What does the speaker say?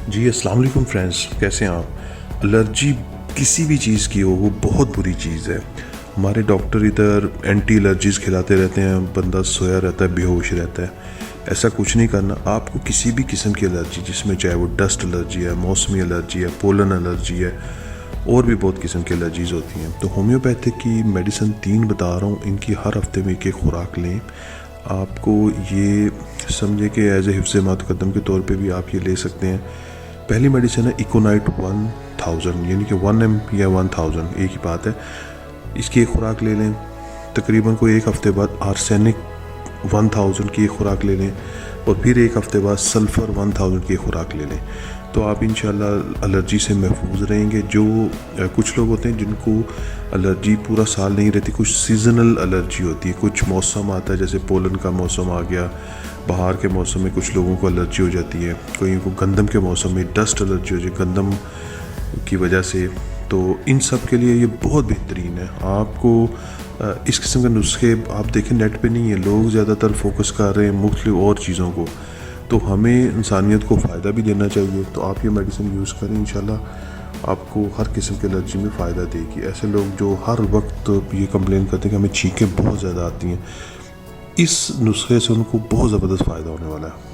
جی السلام علیکم فرینڈس، کیسے ہیں آپ؟ الرجی کسی بھی چیز کی ہو وہ بہت بری چیز ہے۔ ہمارے ڈاکٹر ادھر اینٹی الرجیز کھلاتے رہتے ہیں، بندہ سویا رہتا ہے، بے ہوش رہتا ہے۔ ایسا کچھ نہیں کرنا۔ آپ کو کسی بھی قسم کی الرجی، جس میں چاہے وہ ڈسٹ الرجی ہے، موسمی الرجی ہے، پولن الرجی ہے، اور بھی بہت قسم کی الرجیز ہوتی ہیں، تو ہومیوپیتھک کی میڈیسن 3 بتا رہا ہوں، ان کی ہر ہفتے میں ایک خوراک لیں۔ آپ کو یہ سمجھے کہ ایز اے حفظ مقدم کے طور پہ بھی آپ یہ لے سکتے ہیں۔ پہلی میڈیسن ہے ایکونائٹ 1000، یعنی کہ 1 mg یا 1000 ایک ہی بات ہے۔ اس کی ایک خوراک لے لیں، تقریباً کوئی ایک ہفتے بعد آرسینک 1000 کی ایک خوراک لے لیں، اور پھر ایک ہفتے بعد سلفر 1000 کی خوراک لے لیں، تو آپ انشاءاللہ الرجی سے محفوظ رہیں گے۔ جو کچھ لوگ ہوتے ہیں جن کو الرجی پورا سال نہیں رہتی، کچھ سیزنل الرجی ہوتی ہے، کچھ موسم آتا ہے، جیسے پولن کا موسم آ گیا، بہار کے موسم میں کچھ لوگوں کو الرجی ہو جاتی ہے، کوئی کو گندم کے موسم میں ڈسٹ الرجی ہو جائے گندم کی وجہ سے، تو ان سب کے لیے یہ بہت بہترین ہے۔ آپ کو اس قسم کے نسخے آپ دیکھیں نیٹ پہ نہیں ہیں، لوگ زیادہ تر فوکس کر رہے ہیں مختلف اور چیزوں کو، تو ہمیں انسانیت کو فائدہ بھی دینا چاہیے۔ تو آپ یہ میڈیسن یوز کریں، انشاءاللہ آپ کو ہر قسم کی الرجی میں فائدہ دے گی۔ ایسے لوگ جو ہر وقت یہ کمپلین کرتے ہیں کہ ہمیں چھینکیں بہت زیادہ آتی ہیں، اس نسخے سے ان کو بہت زبردست فائدہ ہونے والا ہے۔